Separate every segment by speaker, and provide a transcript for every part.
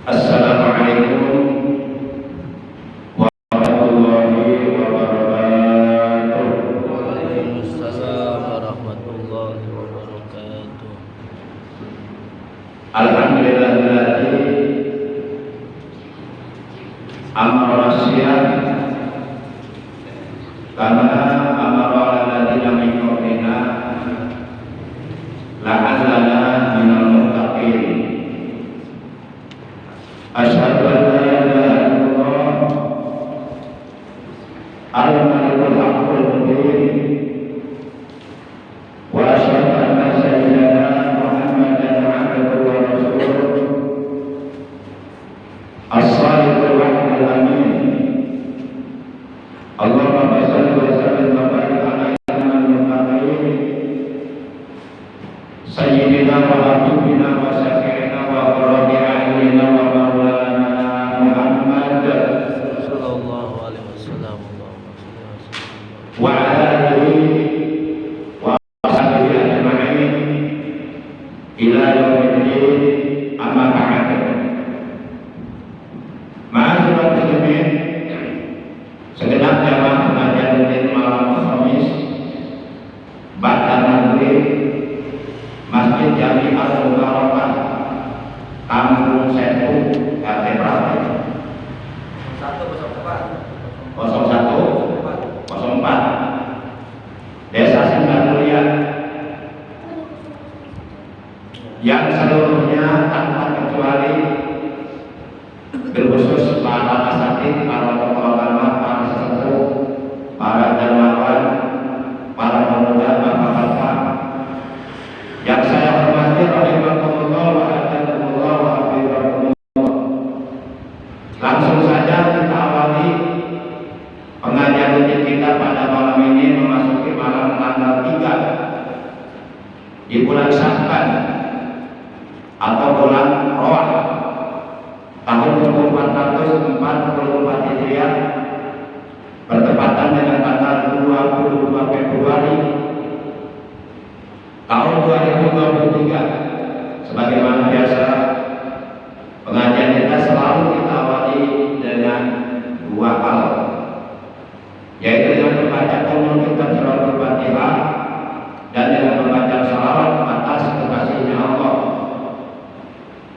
Speaker 1: Assalamualaikum warahmatullahi wabarakatuh.
Speaker 2: Waalaikumsalam warahmatullahi wabarakatuh.
Speaker 1: Alhamdulillahilladzi amara rasyiyah kama amara alladziina min qablina la'allana minal muttaqin. Asyhadu an la ilaha illallah al-malikul haqqul mubin wa asyhadu anna sayyidana Muhammadan abduhu wa rasuluh as-sadiqul wa'dul amin. Allahumma shalli wa sallim wa barik ala Muhammadin sayyidina wa habibina wa syafi'ina wa qurrati a'yunina wa maulana Muhammad
Speaker 2: Sallallahu alaihi wasallam.
Speaker 1: wa ala alihi wa sahbihi ajma'in ila yaumiddin, amma ba'd. Ma'asyiral muslimin, segenap jamaah pengajian rutin malam Khamis ba'da maghrib Masjid Jami Al-Mubarakah Kampung Setu RT berapa? 0104 Desa Singgamulia, yang seluruhnya tanpa kecuali berkhusus para asatidz, para tokoh agama, para sesepuh, para dermawan, para pemuda, bapak-bapak yang saya hormati, rahimakumullah wa hafizakumullah wa hafizakumullah. Langsung saja kita awali pengajian rutin kita pada malam ini, memasuki malam tanggal 3 di bulan Sya'ban atau bulan Roah tahun 1444 Hijriah, bertepatan dengan tanggal 22 Februari tahun 2023. Sebagaimana biasa, pengajian kita selalu kita awali dengan dua hal, yaitu dengan membaca qul kitab suratul Fatihah dan dengan membaca salawat atas kekasihnya Allah,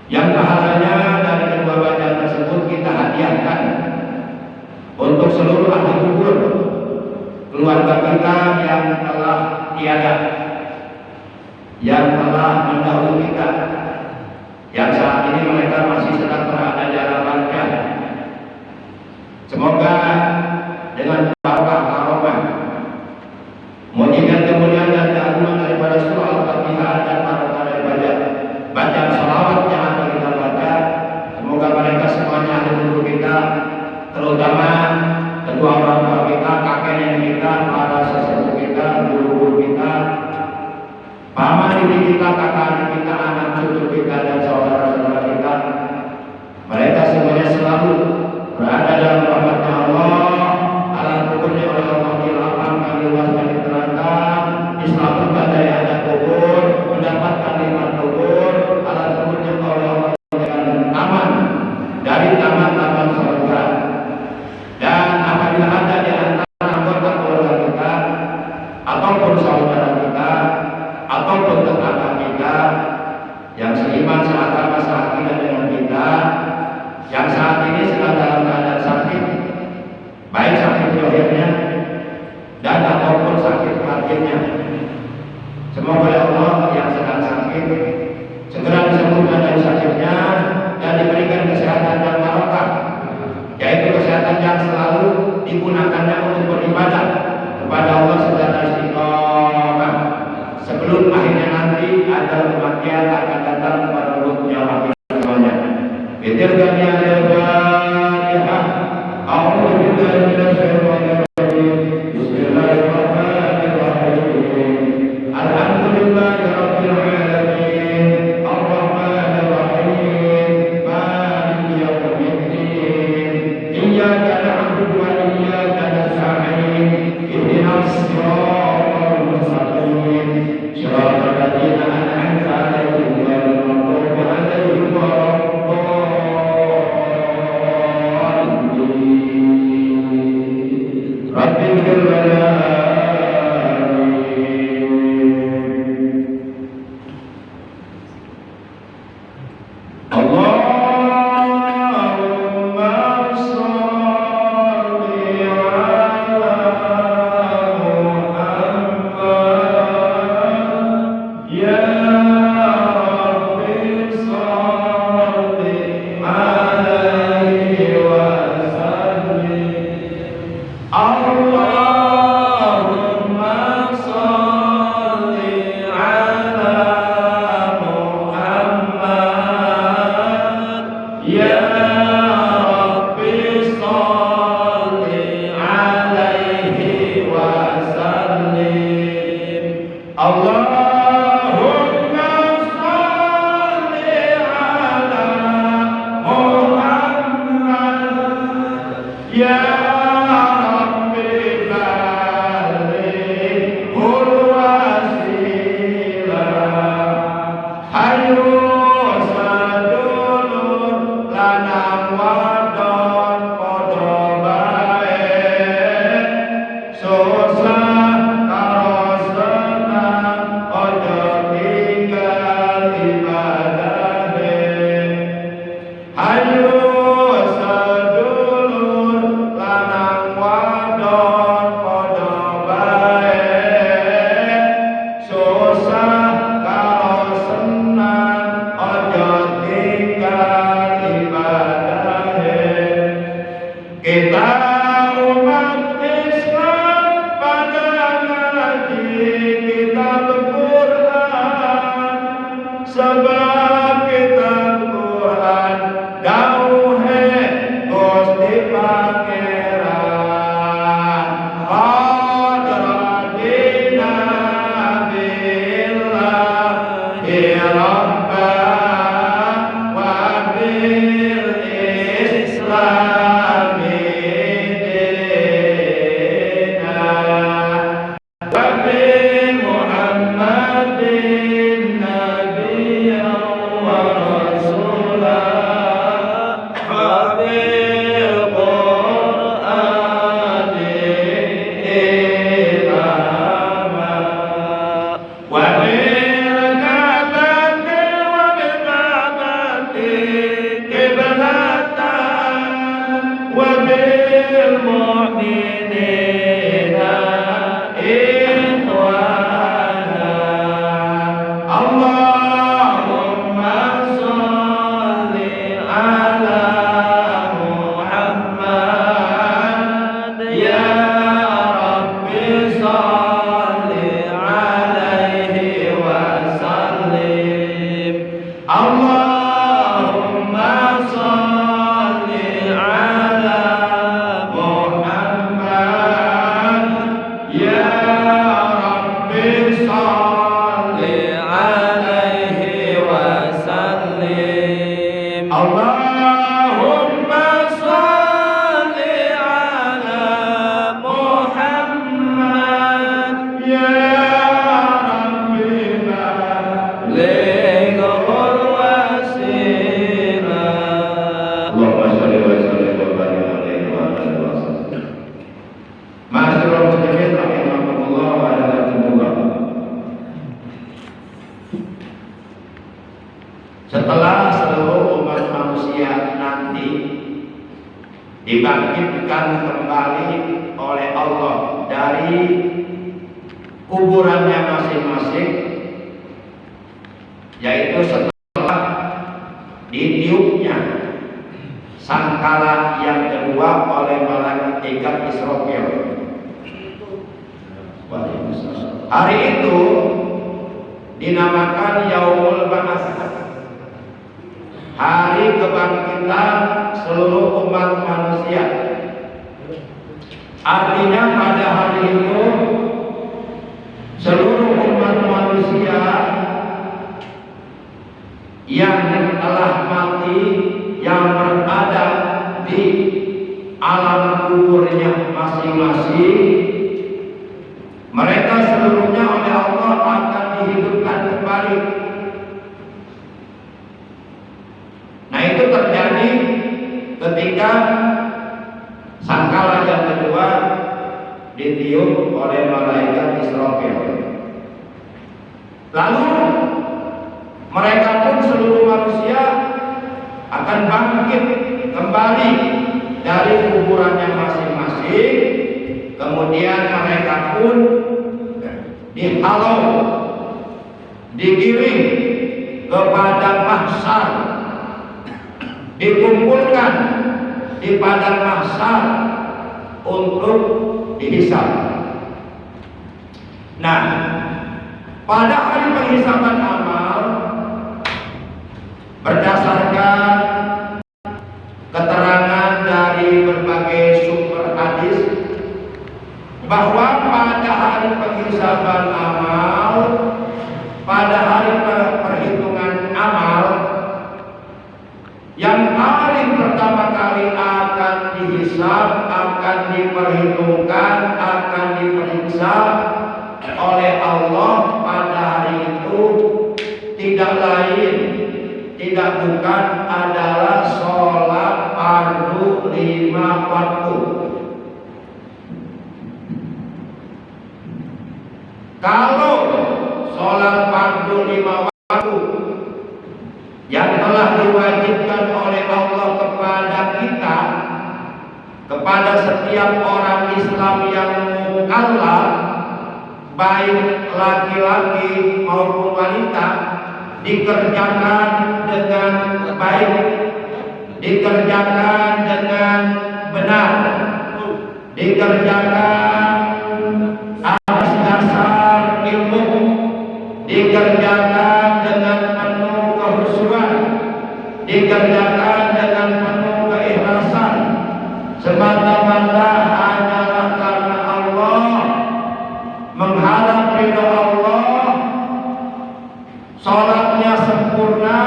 Speaker 1: yang pahalanya dari kedua bacaan tersebut kita hadiahkan untuk seluruh ahli kubur, keluarga kita yang telah tiada, yang telah mendahului kita, yang saat ini mereka masih sedang berada di alam barzakh. Semoga dengan barokah karomah, mujizat kemuliaan dan keagungan daripada surah Al-Fatihah dan barokah daripada bacaan salawat yang akan kita baca, semoga mereka semuanya ahli kubur kita, terutama kedua orang tua kita, kakek nenek kita, para sesepuh kita, guru-guru kita, paman bibi kita, kakak adik kita, anak cucu kita, dan saudara-saudara kita, mereka semuanya selalu berada dalam rahmatnya Allah, alam kuburnya oleh Allah dilapangkan, diluaskan, diterangkan, diselamatkan dari adab kubur, mendapatkan nikmat kubur, alam kuburnya oleh Allah dengan taman dari taman-taman surga. Dan apabila ada di antara anggota keluarga kita ataupun saudara kita ataupun tetangga kita yang seiman, seagama, seakidah dengan kita, yang saat ini sedang dalam keadaan sakit, baik sakit zahirnya dan ataupun sakit batinnya, semoga Allah yang sedang sakit segera disembuhkan dari sakitnya dan diberikan kesehatan yang barokah, yaitu kesehatan yang selalu digunakannya untuk beribadah kepada Allah secara istiqomah, sebelum akhirnya nanti ada kematian akan datang kepada nyawa kita semuanya. Bidzikrillah al-Fatihah. A'udzu billahi minasyaitonir rajim. Bismillahirrahmanirrahim. Alhamdulillahirabbil alamin. Arrahmanir rahim. Maliki yaumiddin. Iyyaka na'budu wa iyyaka nasta'in. Ihdinas siratal mustaqim. Shiratal ladzina an'amta 'alaihim ghairil Ayo sedulur lanang wadon padha bae, susah karo senang aja tinggal ibadahe. Ayo sedulur lanang wadon padha bae, susah karo senang aja tinggal ibadahe. Kita umat Islam pada ngaji kitab Quran, sebab kitab Quran dawuhe Gusti Pangeran. Qad radina billahi rabba wa bil islami dina wa bi Muhammadin nabiyyan wa rasulah wa bil Qur'ani imama wa bil kabati wa bil kabati kiblatan wa bil mu'minina ikhwana. Allahumma sholli ala Muhammad ya Rabbi sholli alaihi wa sallim. Allahumma sholli ala Muhammad ya Rabbi sholli alaihi wa sallim. Allahumma sholli ala Muhammad ya Rabbi balighul wasilah. Allahumma sholli wa sallim wa barik alaihi wa alihi wa sallam. Ma'asyiral muslimin rahimakumullah wa rahimakumullah. Setelah seluruh umat manusia nanti dibangkitkan kembali oleh Allah dari kuburannya masing-masing, yaitu setelah ditiupnya sangkala yang kedua oleh malaikat Israfil. Hari itu dinamakan Yaumul Ba'ats, hari kebangkitan seluruh umat manusia. Artinya pada hari itu seluruh umat manusia yang telah mati, yang berada di alam kuburnya masing-masing, mereka seluruhnya oleh Allah akan dihidupkan kembali. Nah, itu terjadi ketika sangkala yang kedua ditiup oleh malaikat Israfil. Lalu mereka pun seluruh manusia akan bangkit kembali dari kuburannya masing-masing. Kemudian mereka pun dihalau, digiring kepada mahsyar, dikumpulkan di padang mahsyar untuk dihisab. Nah, pada hari penghisaban amal, berdasarkan keterangan dari berbagai sumber hadis, bahwa pada hari penghisaban amal, pada hari perhitungan amal, yang paling pertama kali akan dihisab, akan diperhitungkan, akan diperiksa oleh Allah pada hari itu tidak lain, tidak bukan adalah sholat fardu 5 waktu. Kalau sholat fardu 5 waktu yang telah diwajibkan oleh Allah kepada kita, kepada setiap orang Islam yang mukallaf, baik laki-laki maupun wanita, dikerjakan dengan baik, dikerjakan dengan benar, dikerjakan atas dasar ilmu, dikerjakan dengan penuh kehusuan, dikerjakan dengan penuh keikhlasan, semata-mata hanyalah karena Allah, mengharap ridha Allah, sholatnya sempurna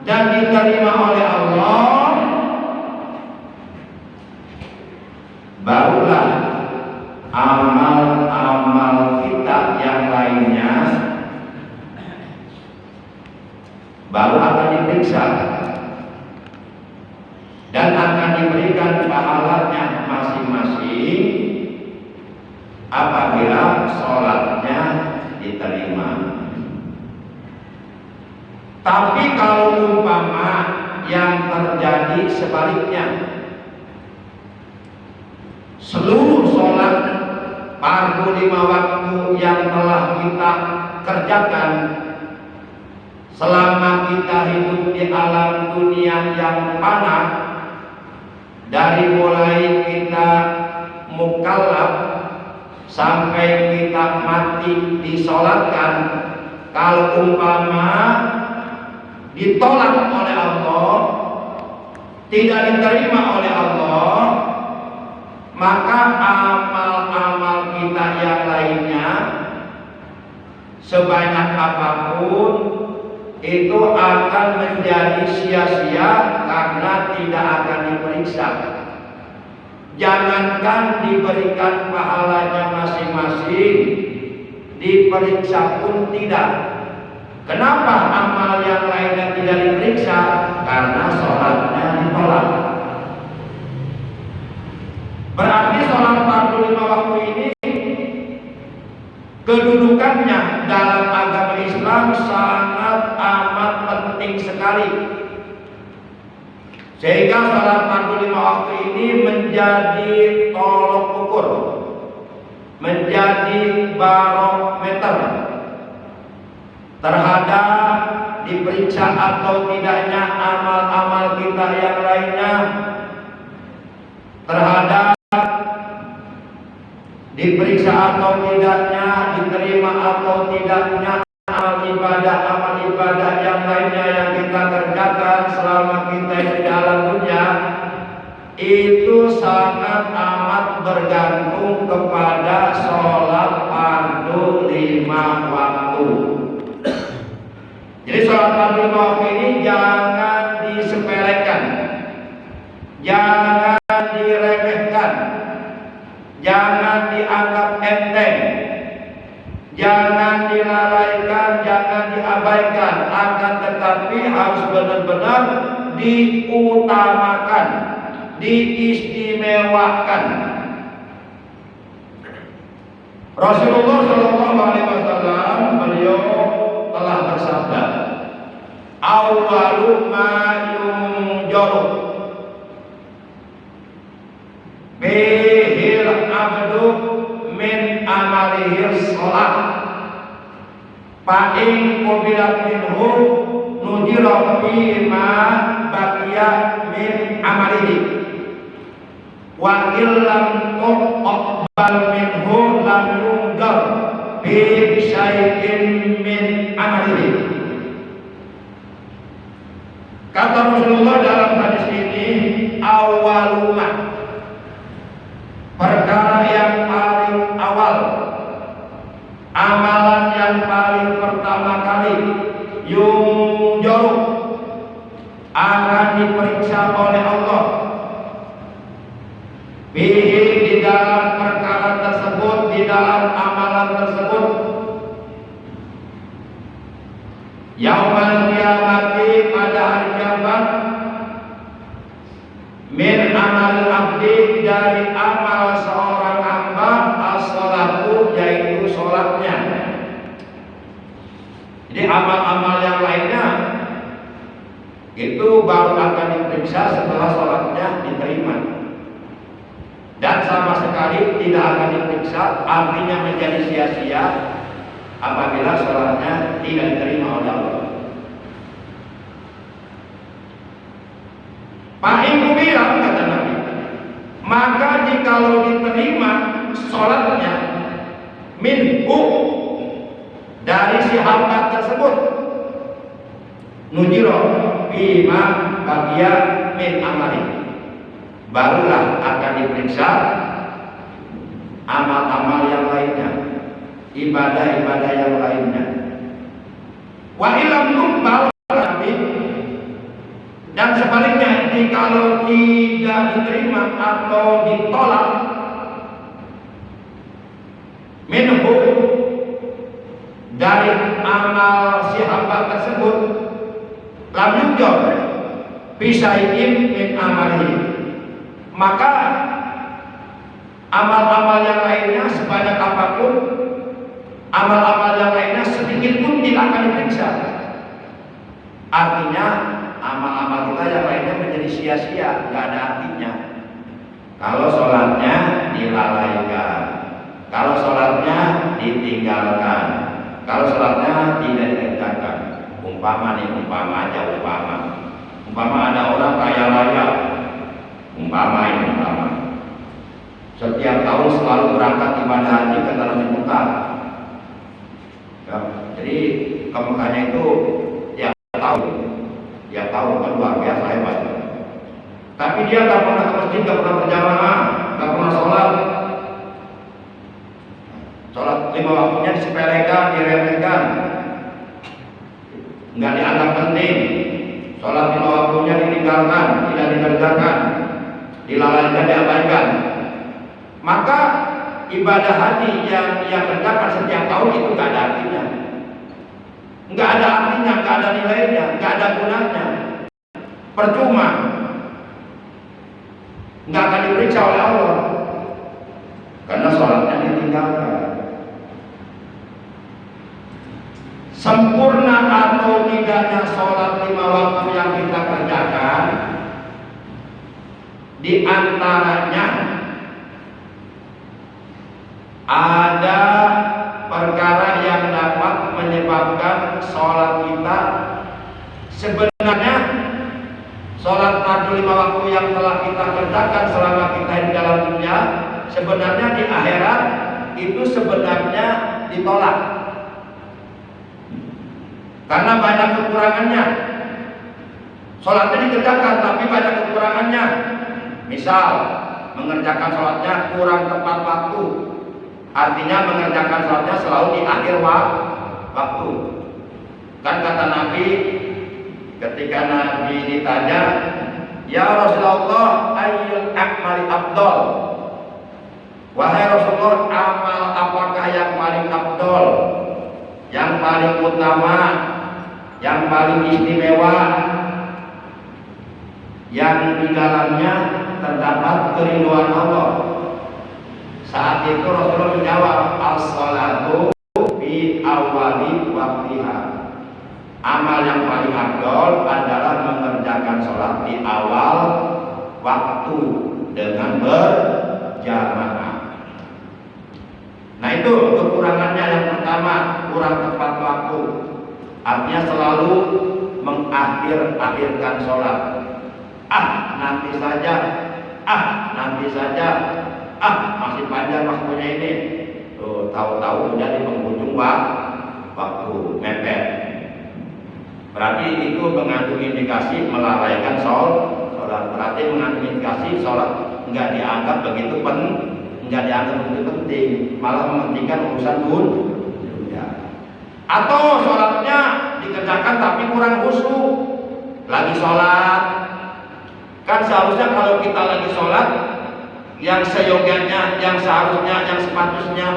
Speaker 1: dan diterima oleh Allah, barulah amal-amal kita yang lainnya baru akan diperiksa dan akan diberikan pahalanya masing-masing apabila sholatnya diterima. Tapi kalau umpama yang terjadi sebaliknya, seluruh sholat fardu 5 waktu yang telah kita kerjakan selama kita hidup di alam dunia yang fana, dari mulai kita mukallaf sampai kita mati disolatkan, kalau umpama ditolak oleh Allah, tidak diterima oleh Allah, maka amal-amal kita yang lainnya sebanyak apapun itu akan menjadi sia-sia karena tidak akan diperiksa. Jangankan diberikan pahalanya masing-masing, diperiksa pun tidak. Kenapa amal yang lainnya tidak diperiksa? Karena sholatnya ditolak. Berarti sholat fardu 5 waktu ini kedudukannya dalam agama Islam sangat amat penting sekali, sehingga sholat fardu 5 waktu ini menjadi tolok ukur, menjadi barometer terhadap diperiksa atau tidaknya amal-amal kita yang lainnya, terhadap diperiksa atau tidaknya, diterima atau tidaknya amal ibadah yang lainnya yang kita kerjakan selama kita di dalam dunia, itu sangat amat bergantung kepada sholat fardu 5 waktu. Jadi sholat fardu 5 waktu ini jangan disepelekan, jangan diremehkan, jangan dianggap enteng, jangan dilalaikan, jangan diabaikan, akan tetapi harus benar-benar diutamakan, diistimewakan. Rasulullah SAW beliau telah bersabda, awwalu ma yunjaru bihil abdu min amalihir sholat fa'in kubilat minhu nujira bima baqiya min amalihi wa illam tuqbal minhu lam yunjar bi syai'in min amalihi. Kata Rasulullah dalam hadis ini, awalumah, perkara yang paling awal, amalan yang paling pertama kali, yunjaru, akan diperiksa oleh Allah, bihi, di dalam perkara tersebut, di dalam amalan tersebut, Yaumal qiyamati, pada hari kiamat, min amal abdi, dari amal seorang hamba, as-sholatu, yaitu sholatnya. Jadi amal-amal yang lainnya itu baru akan diperiksa setelah sholatnya diterima, dan sama sekali tidak akan diperiksa, artinya menjadi sia-sia apabila sholatnya tidak diterima oleh Allah. Fa'in kubira, kata Nabi, maka jikalau diterima sholatnya minhu, dari si hamba tersebut, nujiro bima bagia min amali, barulah akan diperiksa amal-amal yang lainnya, ibadah-ibadah yang lainnya. Wa ilam tumbal, dan sebaliknya, jikalau tidak diterima atau ditolak minhu, dari amal si hamba tersebut, lam yujab bisai'in min amali, maka amal-amal yang lainnya sebanyak apapun, amal-amal yang lainnya sedikit pun tidak akan diperiksa. Artinya amal-amal kita yang lainnya menjadi sia-sia, nggak ada artinya. Kalau sholatnya dilalaikan, kalau sholatnya ditinggalkan, kalau sholatnya tidak dikerjakan. Umpama ada orang kaya raya, umpama setiap tahun selalu berangkat ibadah haji ke Tanah Mekah. Ya, jadi ke Mekahnya itu tiap tahun kan luar biasa hebat. Tapi dia nggak pernah ke masjid, nggak pernah berjamaah, nggak pernah sholat 5 waktunya disepelekan, diremehkan, nggak dianggap penting. Sholat 5 waktunya ditinggalkan, tidak dikerjakan, dilalaikan, diabaikan. Maka ibadah haji yang ia kerjakan setiap tahun itu nggak ada artinya, nggak ada artinya, nggak ada nilainya, nggak ada gunanya, percuma, nggak akan diperiksa oleh Allah karena sholatnya ditinggalkan. Sempurna atau tidaknya sholat 5 waktu yang kita kerjakan, di antaranya ada perkara yang dapat menyebabkan sholat kita, sebenarnya sholat fardu 5 waktu yang telah kita kerjakan selama kita di dalam dunia, sebenarnya di akhirat itu sebenarnya ditolak karena banyak kekurangannya. Sholatnya dikerjakan tapi banyak kekurangannya. Misal mengerjakan sholatnya kurang tepat waktu, artinya mengerjakan sholatnya selalu di akhir waktu. Kan kata Nabi ketika Nabi ditanya, ya Rasulullah, ayyul a'mali afdal, wahai Rasulullah, amal apakah yang paling afdal, yang paling utama, yang paling istimewa, yang di dalamnya terdapat kerinduan Allah? Saat itu Rasulullah menjawab, as-salatu fi awali waktiha. Amal yang paling afdal adalah mengerjakan sholat di awal waktu dengan berjamaah. Nah itu kekurangannya. Yang pertama, kurang tepat waktu, artinya selalu mengakhirkan sholat. Nanti saja, masih panjang waktunya ini. Tuh, tahu-tahu udah di penghujung waktu, mepet. Berarti itu mengandung indikasi melalaikan sholat. Berarti mengandung indikasi sholat nggak dianggap begitu penting, malah mementingkan urusan dunia. Atau sholatnya dikerjakan tapi kurang khusyuk. Lagi sholat, kan seharusnya kalau kita lagi sholat, yang seyogianya, yang seharusnya, yang sepatutnya,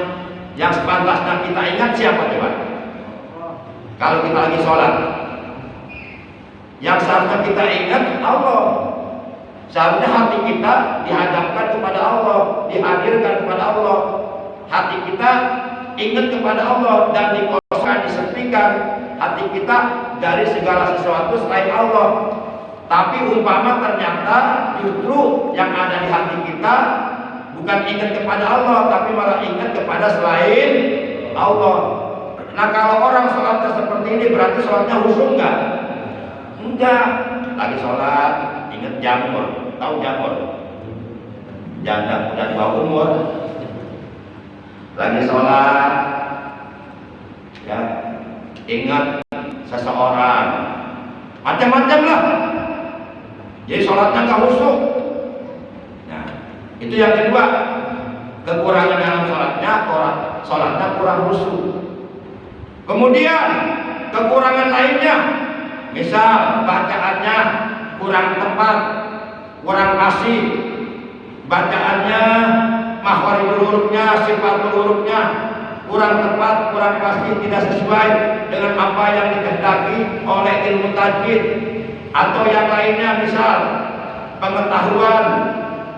Speaker 1: yang sepantasnya kita ingat siapa coba? Kalau kita lagi sholat, yang seharusnya kita ingat Allah. Seharusnya hati kita dihadapkan kepada Allah, dihadirkan kepada Allah. Hati kita ingat kepada Allah dan dikosongkan, disepikan hati kita dari segala sesuatu selain Allah. Tapi umpama ternyata justru yang ada di hati kita bukan ingat kepada Allah, tapi malah ingat kepada selain Allah. Nah, kalau orang sholatnya seperti ini berarti sholatnya khusyuk enggak? Enggak. Lagi sholat ingat jamur, tahu jamur? Janda udah di bawah umur. Lagi sholat ya ingat seseorang, macam-macam lah. Jadi sholatnya nggak khusyuk. Nah, itu yang kedua, kekurangan dalam sholatnya kurang khusyuk. Kemudian kekurangan lainnya, misal bacaannya kurang tepat, kurang fasih, bacaannya makhrajul hurufnya, sifatul hurufnya kurang tepat, kurang pasti, tidak sesuai dengan apa yang dikehendaki oleh ilmu tajwid. Atau yang lainnya, misal pengetahuan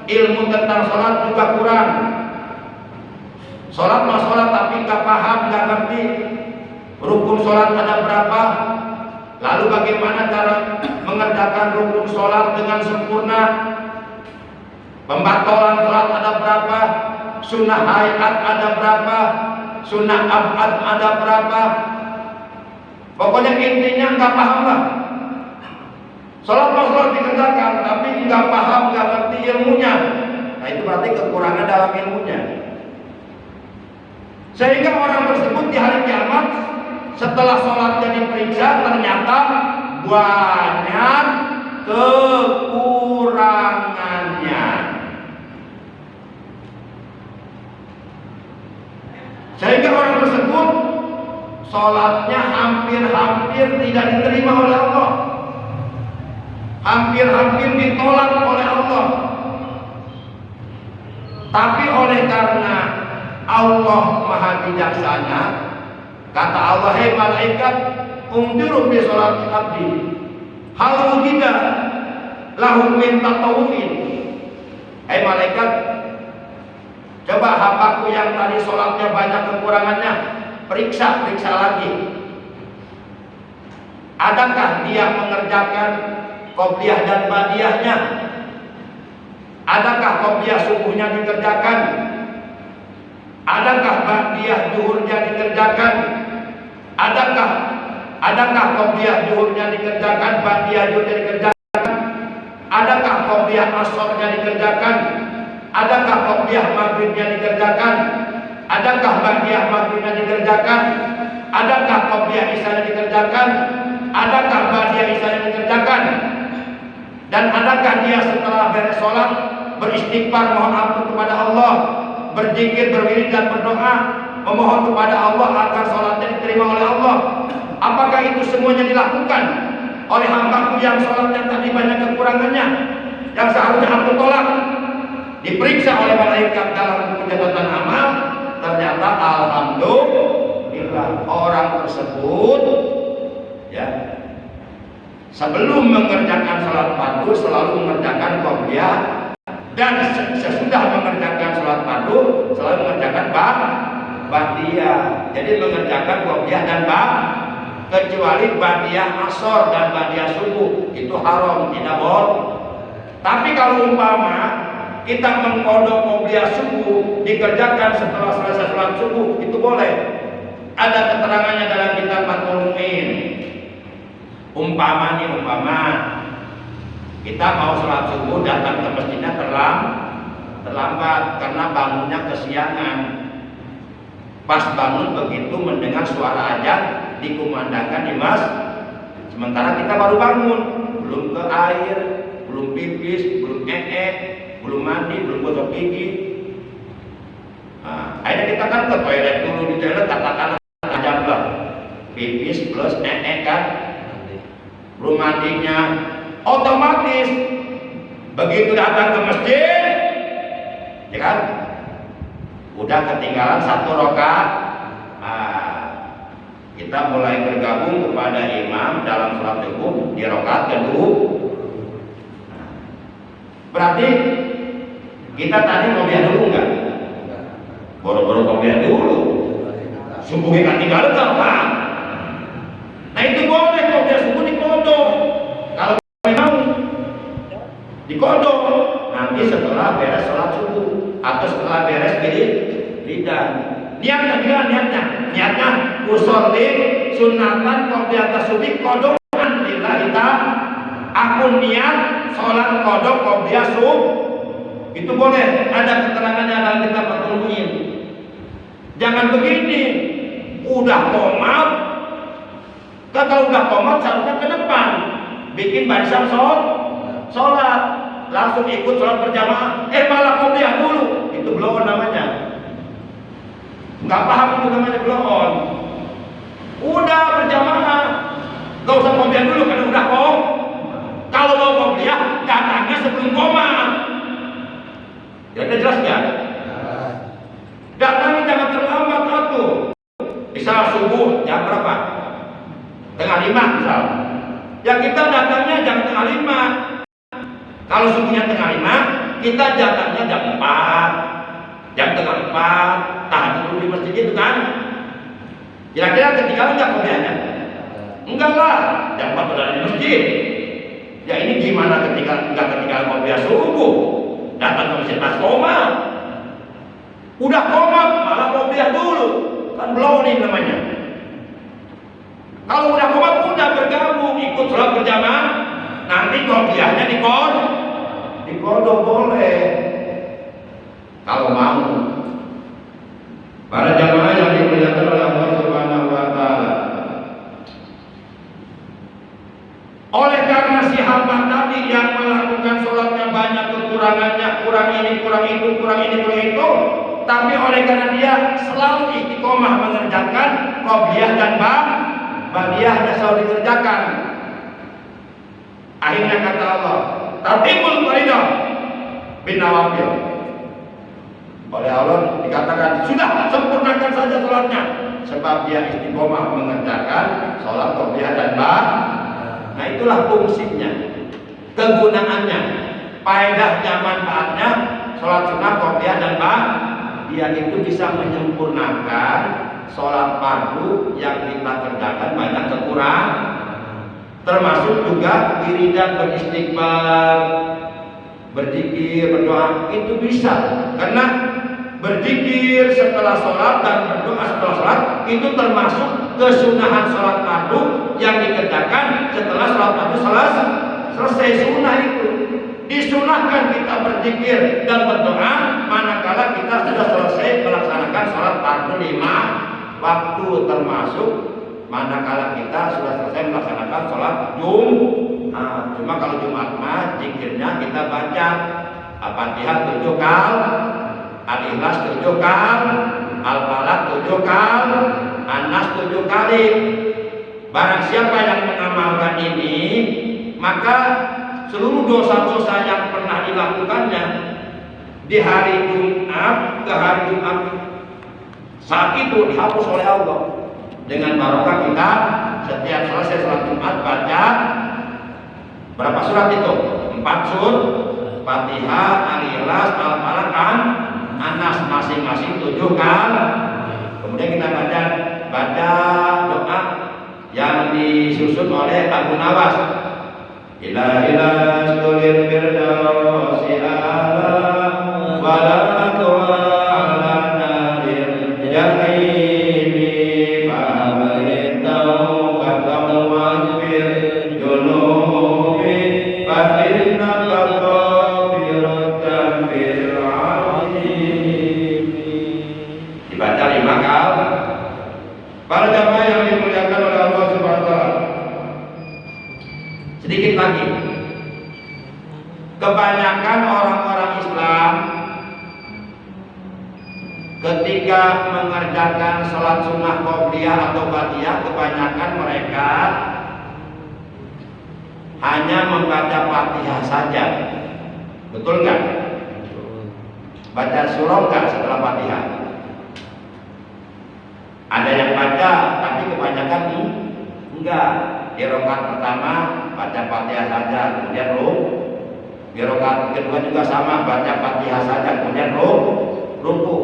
Speaker 1: ilmu tentang sholat juga kurang. Sholat mah sholat tapi nggak paham, nggak ngerti rukun sholat ada berapa, lalu bagaimana cara mengerjakan rukun sholat dengan sempurna, pembatalan sholat ada berapa, sunnah hayat ada berapa, sunnah abad ada berapa. Pokoknya intinya nggak paham lah. Sholat sholat dikerjakan tapi nggak paham, nggak ngerti ilmunya. Nah, itu berarti kekurangan dalam ilmunya. Sehingga orang tersebut di hari kiamat setelah sholatnya diperiksa ternyata banyak kekurangannya. Sehingga orang tersebut sholatnya hampir-hampir tidak diterima oleh Allah, hampir-hampir ditolak oleh Allah. Tapi oleh karena Allah Maha Bijaksana, kata Allah, hei malaikat, undiru bi sholati abdi hal wujida lahum min tatawuin. Hei malaikat, coba hambaku yang tadi sholatnya banyak kekurangannya, periksa lagi. Adakah dia mengerjakan qobliyah dan ba'diyahnya? Adakah qobliyah subuhnya dikerjakan? Adakah ba'diyah zuhurnya dikerjakan? Adakah qobliyah zuhurnya dikerjakan, ba'diyah zuhurnya dikerjakan? Adakah qobliyah asharnya dikerjakan? Adakah qobliyah maghribnya dikerjakan? Adakah ba'diyah maghribnya dikerjakan? Adakah qobliyah isyanya dikerjakan? Adakah ba'diyah isyanya dikerjakan? Dan adakah dia setelah beres sholat beristighfar, mohon ampun kepada Allah, berzikir, berwirid dan berdoa, memohon kepada Allah agar sholatnya diterima oleh Allah? Apakah itu semuanya dilakukan oleh hambaku yang sholatnya tadi banyak kekurangannya, yang seharusnya aku tolak? Diperiksa oleh malaikat dalam buku catatan amal, ternyata alhamdulillah orang tersebut ya sebelum mengerjakan sholat fardu selalu mengerjakan qobliyah, dan sesudah mengerjakan sholat fardu selalu mengerjakan ba'diyah. Jadi mengerjakan qobliyah dan kecuali ba'diyah ashar dan ba'diyah subuh itu haram, tidak boleh. Tapi kalau umpama kita mengkodok qobliyah subuh dikerjakan setelah selesai sholat subuh, itu boleh. Ada keterangannya dalam kitab Fathul Mu'in. Umpama kita mau sholat subuh datang ke masjidnya terlambat karena bangunnya kesiangan. Pas bangun begitu mendengar suara azan dikumandangkan di masjid. Sementara kita baru bangun, belum ke air, belum pipis, belum belum mandi, belum gosok gigi. Nah, akhirnya kita kan ke toilet dulu, di toilet katakan azan lah, pipis plus kan. Belum mandinya, otomatis begitu datang ke masjid, ya kan, udah ketinggalan 1 rakaat. kita mulai bergabung kepada imam dalam sholat subuh di rakaat kedua. Berarti kita tadi qobliyah dulu enggak? Boro-boro qobliyah dulu. Subuhnya kan tinggal Pak. Nah itu boleh qobliyah subuh dikodok. Kalau memang dikodok nanti setelah beres sholat subuh atau setelah beres wiridan. Niatnya usolli sunatan qobliyah subuh kodokan lillahi ta'ala. Aku niat sholat kodok qobliyah subuh. Itu boleh, ada keterangannya dalam kitab Fathul Mu'in. Jangan begini, udah qomat, kan kalau udah qomat seharusnya ke depan, bikin barisan sholat, langsung ikut sholat berjamaah, malah qobliyah dulu, itu blow on namanya. Nggak paham itu namanya blow on. Udah berjamaah, nggak usah qobliyah dulu karena udah qomat. Kalau mau qobliyah, datangnya sebelum qomat. Kira-kira jelas nggak? Datangnya jangan terlambat atuh. Misal subuh jam berapa? Tengah 5 misal. Ya kita datangnya jam tengah 5. Kalau subuhnya tengah 5, kita datangnya jam 4. Jam tengah 4, tahajud dulu di masjid itu kan? Kira-kira ketinggalan nggak qobliyahnya? Enggak lah, jam 4 udah di masjid. Ya ini gimana ketika nggak ketinggalan qobliyah subuh? Datang ke masjid pas qomat, udah qomat malah qobliyah dulu, kan blowing namanya. Kalau udah qomat udah bergabung ikut sholat berjamaah, nanti qobliyahnya dikodok boleh kalau mau. Para jamaah yang dimuliakan oleh Allah Subhanahu wa Ta'ala, oleh karena si hamba tadi yang melakukan sholatnya banyak kekurangannya, kurang ini, kurang itu, kurang ini, kurang itu, tapi oleh karena dia selalu istiqomah mengerjakan qobliyah dan ba'diyahnya selalu dikerjakan, akhirnya kata Allah, tatimul faridah bin nawafil. Oleh Allah dikatakan sudah sempurnakan saja sholatnya, sebab dia istiqomah mengerjakan sholat qobliyah dan ba'diyah. Nah itulah fungsinya, kegunaannya, faedahnya, manfaatnya. Sholat sunnah, qobliyah dan ba'diyah itu bisa menyempurnakan sholat fardu yang kita kerjakan banyak kekurangan, termasuk juga wiridan, beristighfar, berzikir, berdoa itu bisa. Karena berzikir setelah sholat dan berdoa setelah sholat itu termasuk kesunahan sholat fardu yang dikerjakan setelah sholat fardu selesai. Sunnah itu disunahkan kita berzikir dan berdoa manakala kita sudah selesai melaksanakan sholat fardu 5 waktu, termasuk manakala kita sudah selesai melaksanakan sholat Jumat. Cuma kalau Jumat mah zikirnya kita baca Al-Fatihah 7 kali, Al-Ikhlas 7 kali, Al-Falaq 7 kali, An-Nas 7 kali. Barang siapa yang mengamalkan ini, maka seluruh dosa-dosa yang pernah dilakukannya di hari Jumat ke hari Jumat saat itu dihapus oleh Allah. Dengan barokah kita setiap selesai sholat Jumat baca berapa surat itu? 4 surat, Fatihah, Al-Ikhlas, Al-Falaq, An-Nas masing-masing 7 kali. Kemudian kita baca doa yang disusun oleh Abu Nawas. Ila stulir firdausi ala wala tu'ala narir jahimi fa'abaitau katamu'adfir junubi fa'inna katafirutan bil'azimi. Dibaca 5 kali. Para jamaah yang dimuliakan oleh Allah Subhanahu wa Ta'ala, sedikit lagi, kebanyakan orang-orang Islam ketika mengerjakan sholat sunnah qobliyah atau ba'diyah, kebanyakan mereka hanya membaca Fatihah saja. Betul nggak? Baca surah nggak setelah Fatihah? Ada yang baca, tapi kebanyakan Enggak. Di rakaat pertama baca Fatihah saja, kemudian di rakaat kedua juga sama, baca Fatihah saja, kemudian ruku.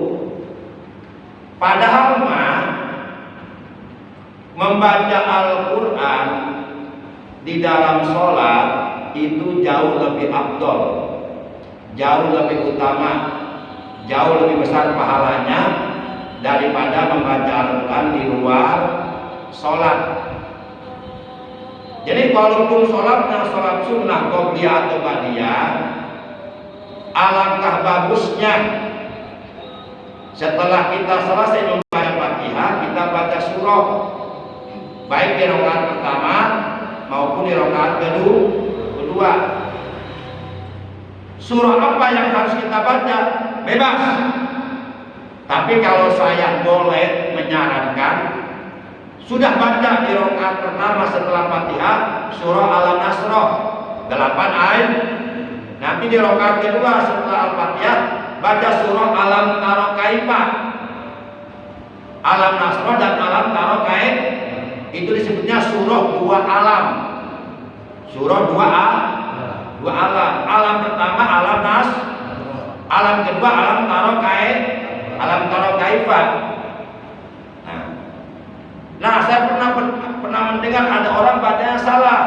Speaker 1: Padahal membaca Al-Quran di dalam sholat itu jauh lebih afdol, jauh lebih utama, jauh lebih besar pahalanya daripada membaca Al-Quran di luar sholat. Jadi walaupun sholatnya sholat sunnah qobliyah atau ba'diyah, alangkah bagusnya setelah kita selesai membaca Fatihah, kita baca surah, baik di rakaat pertama maupun di rakaat kedua. Surah apa yang harus kita baca? Bebas. Tapi kalau saya boleh menyarankan, sudah baca di rakaat pertama setelah Fatihah surah Al-Nasrah 8 ayat. Nanti di rakaat kedua setelah Al-Fatihah baca surah Alam Taro Kaifa. Alam Nasrah dan Alam Taro Kaif itu disebutnya surah 2 alam. Surah 2 alam. Alam pertama alam nas, alam kedua alam Taro Kaif, Alam Taro Kaifa. Nah, saya pernah mendengar ada orang bacanya salah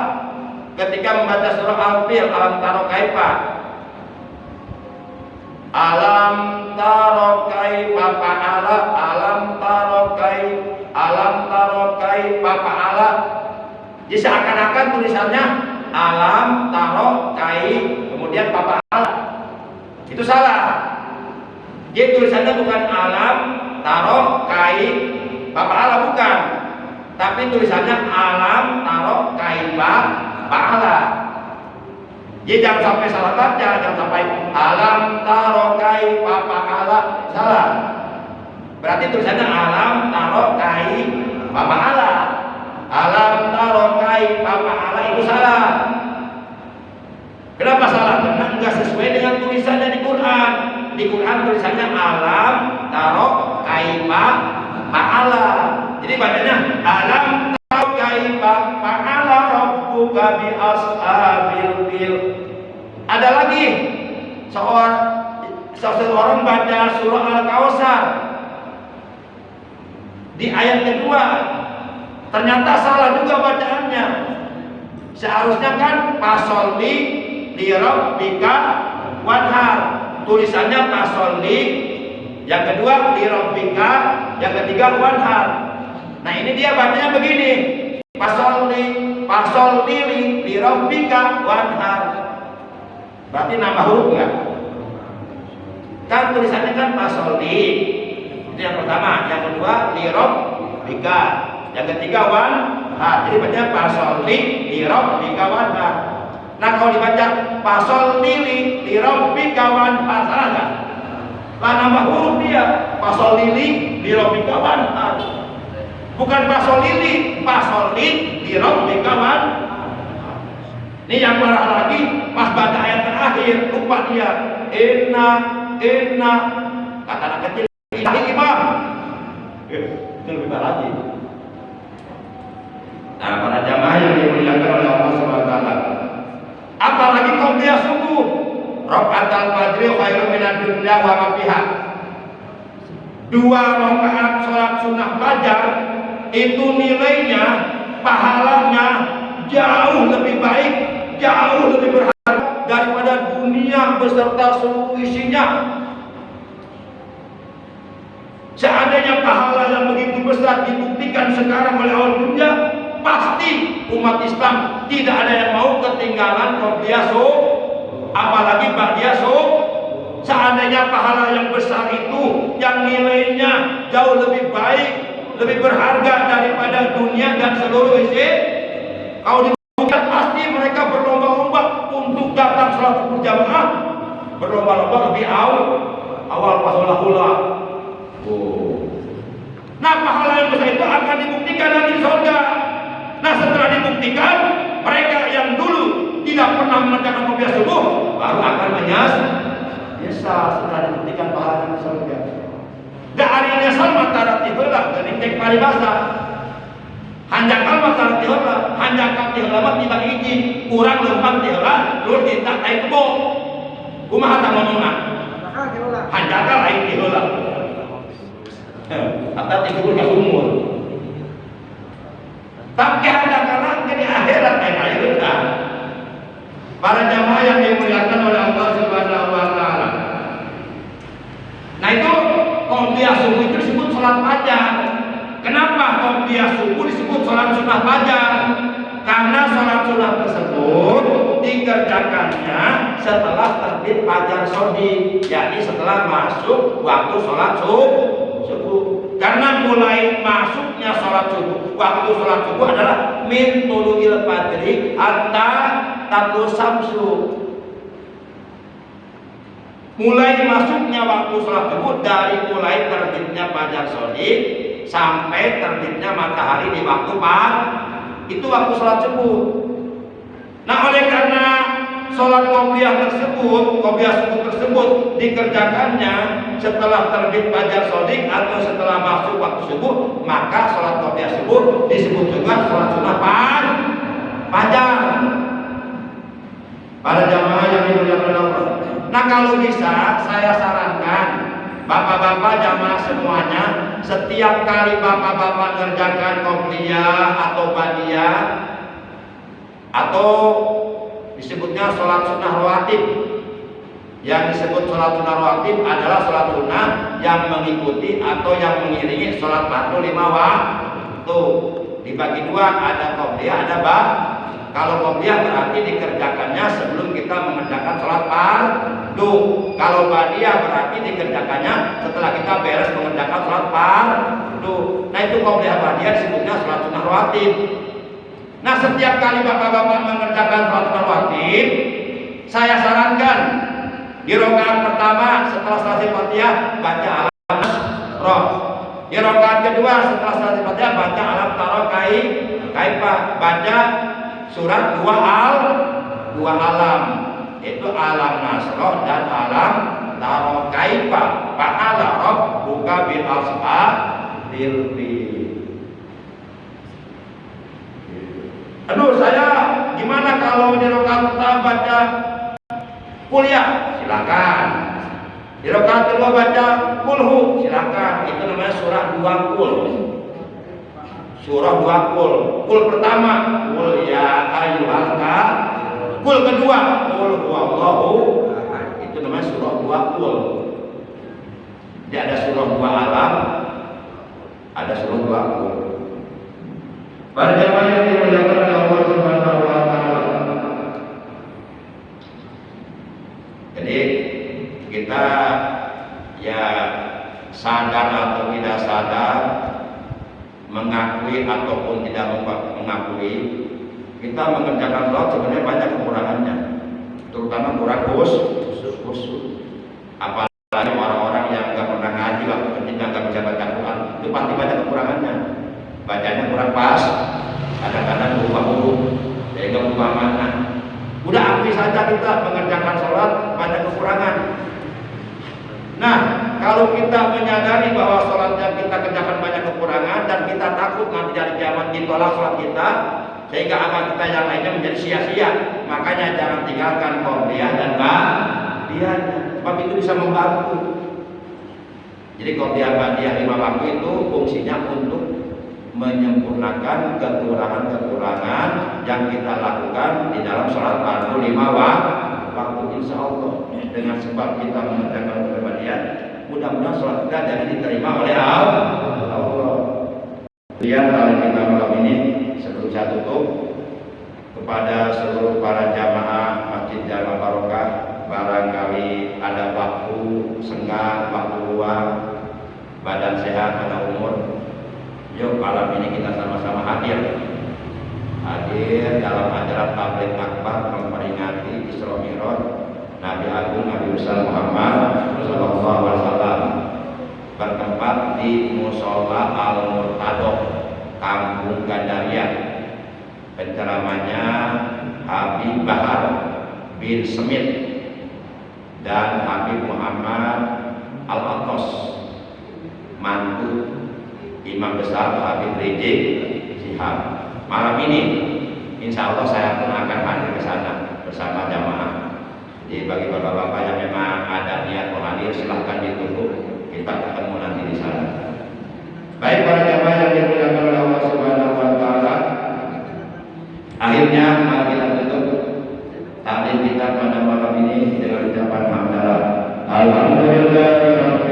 Speaker 1: ketika membaca surah Al-Fil, Alam Taro Kaifa. Alam Taro Kaifa fa'ala, Alam Taro Kaifa, Alam Taro Kaifa fa'ala. Jadi seakan-akan tulisannya Alam Taro Kaifa kemudian fa'ala. Itu salah. Jadi tulisannya bukan Alam Taro Kaifa fa'ala, bukan. Tapi tulisannya Alam Taro Kaifa fa'ala. Jadi jangan sampai salah baca, jangan sampai Alam Taro Kaifa fa'ala, salah. Berarti tulisannya Alam Taro Kaifa fa'ala. Alam Taro Kaifa fa'ala itu salah. Kenapa salah? Karena enggak sesuai dengan tulisannya di Quran. Di Quran tulisannya Alam Taro Kaifa fa'ala. Jadi bacanya Alam Taro Kaifa fa'ala rabbuka bi ashabil fil. Ada lagi seseorang baca surah Al-Kautsar di ayat kedua, ternyata salah juga bacaannya. Seharusnya kan pasolli li rabbika wanhar, tulisannya pasolli, yang kedua li rabbika, yang ketiga wanhar. Nah ini dia bacanya begini, pasolli li rabbika wanhar. Berarti nambah huruf enggak? Kan tulisannya kan pasolli, itu yang pertama, yang kedua li rabbika, yang ketiga wanhar. Jadi bacanya pasolli li rabbika wanhar. Nah kalau dibaca pasolli li rabbika wanhar, salah enggak? Lah nambah huruf dia, pasolli li rabbika wanhar. Bukan pasolli li rabbika wanhar. Ini yang marah lagi pas baca ayat terakhir, lupa dia. Inna kata anak kecil, ilahi imam. Itu lebih parah lagi. Nah, para jamaah yang dimuliakan oleh Allah Subhanahu wa taala. Apalagi qobliyah subuh. Rakaatul fajri khairun minad dunya wa ma fiha. 2 rakaat salat sunnah fajar itu nilainya, pahalanya jauh lebih baik, jauh lebih berharga daripada dunia beserta seluruh isinya. Seandainya pahala yang begitu besar dibuktikan sekarang oleh orang dunia, pasti umat Islam tidak ada yang mau ketinggalan qobliyah subuh, apalagi ba'diyah subuh. Seandainya pahala yang besar itu, yang nilainya jauh lebih baik, lebih berharga daripada dunia dan seluruh isi, kalau dibuka pasti mereka berlomba-lomba untuk datang sholat berjamaah, berlomba-lomba lebih awal pas hula-hula. Nah pahala yang besar itu akan dibuktikan nanti di surga. Nah setelah dibuktikan, mereka yang dulu tidak pernah mengerjakan qobliyah subuh baru akan menyesal setelah dibuktikan pahala di surga. Dan hari ini sama taratibelah dari tek paribasa. Hanjakal masalah tiheula, hanjakal tiheula mah dibagi hiji, urang leumpang tiheula terus ditak ai kebo. Kumaha tah ngomongna? Hanjakal ai tiheula. Eta tikur ka umur. Tapi hanjakal di akhirat aya kan. Para jamaah yang dimuliakan oleh Allah Subhanahu wa taala. Nah itu qobliyah subuh itu disebut salat fajar. Kenapa qobliyah subuh disebut salat sunnah fajar? Karena salat sunnah tersebut dikerjakannya setelah terbit fajar shadiq, yakni setelah masuk waktu salat subuh. Karena mulai masuknya salat subuh, waktu salat subuh adalah min tulu'il fajri hatta tatlu samsu. Mulai masuknya waktu salat subuh dari mulai terbitnya fajar shadiq sampai terbitnya matahari di waktu itu waktu salat subuh. Nah, oleh karena salat qobliyah subuh tersebut dikerjakannya setelah terbit fajar shadiq atau setelah masuk waktu subuh, maka salat qobliyah subuh disebut juga salat sunnah fajar. Para jamaah yang dimuliakan Allah. Nah, kalau bisa saya sarankan bapak-bapak jamaah semuanya, setiap kali bapak-bapak ngerjakan qobliyah atau ba'diyah atau disebutnya sholat sunnah rawatib. Yang disebut sholat sunnah rawatib adalah sholat sunnah yang mengikuti atau yang mengiringi sholat fardu 5 waktu. Dibagi dua, ada qobliyah, ada ba'diyah. Kalau qobliyah berarti dikerjakannya sebelum kita mengerjakan sholat fardu. Kalau ba'diyah berarti dikerjakannya setelah kita beres mengerjakan sholat fardu. Nah, itu qobliyah ba'diyah disebutnya sholat sunnah rawatib. Nah, setiap kali bapak-bapak mengerjakan sholat sunnah rawatib, saya sarankan di rakaat pertama setelah selesai Fatihah baca alam nasroh. Di rakaat kedua setelah selesai Fatihah baca alam taro kaifah, baca surat dua alam, itu alam nasroh dan alam taro kaifah. Fa'ala rabbuka bil ashabil fil. Aduh, saya gimana kalau di rakaat pertama baca kuliah? Silakan. Di rakaat kedua baca kulhu, silakan. Itu namanya surah 2 kul. Surah 2 kul. Kul pertama, kul ya ayyuhal kafirun. Kul kedua, kul huwallahu ahad. Itu namanya surah 2 kul. Jadi ada surah 2 alam, ada surah 2 kul. Para jamaah yang dimuliakan oleh Allah Subhanahu wa taala. Jadi kita ya sadar atau tidak sadar, mengakui ataupun tidak mengakui, kita mengerjakan sholat sebenarnya banyak kekurangannya, terutama kurang khusyuk. Apalagi orang-orang yang nggak pernah ngaji, waktu ketika nggak bisa baca Quran, itu pasti banyak kekurangannya. Bacanya kurang pas, kadang-kadang berubah huruf, sehingga berubah makna. Udah akui saja kita mengerjakan sholat banyak kekurangan. Nah, kalau kita menyadari bahwa sholat yang kita kerjakan banyak kekurangan dan kita takut nanti dari kiamat ditolak sholat kita, sehingga amal kita yang lainnya menjadi sia-sia, makanya jangan tinggalkan qobliyah dan ba'diyahnya, sebab itu bisa membantu. Jadi qobliyah ba'diyah 5 waktu itu fungsinya untuk menyempurnakan kekurangan-kekurangan yang kita lakukan di dalam sholat fardu 5 waktu, insya Allah. Dengan sebab kita mengerjakan kepribadian, mudah-mudahan sholat kita jadi diterima oleh Allah. Kemudian kalau kita malam ini sebelum saya tutup, kepada seluruh para jamaah Masjid Darul Barokah, barangkali ada waktu senggang, waktu luang, badan sehat, ada umur, yuk malam ini kita sama-sama hadir dalam acara tabligh akbar memperingati Isra Mi'raj Nabi Agung Nabi besar Muhammad Sallallahu Alaihi Wasallam, bertempat di Musola Al Murtadok, Kampung Gandaria. Penceramanya Habib Bahar bin Semit dan Habib Muhammad Al-Atos, mantu Imam besar Habib Rizik Shihab. Malam ini insya Allah saya pun akan hadir ke sana bersama jamaah. Jadi bagi bapak-bapak yang memang ada niat mau hadir, silahkan ditunggu, kita ketemu nanti di sana. Baik para jamaah yang dimuliakan oleh Allah Subhanahu wa taala, akhirnya mari kita tutup taklim kita pada malam ini dengan ucapan hamdalah. Alhamdulillah.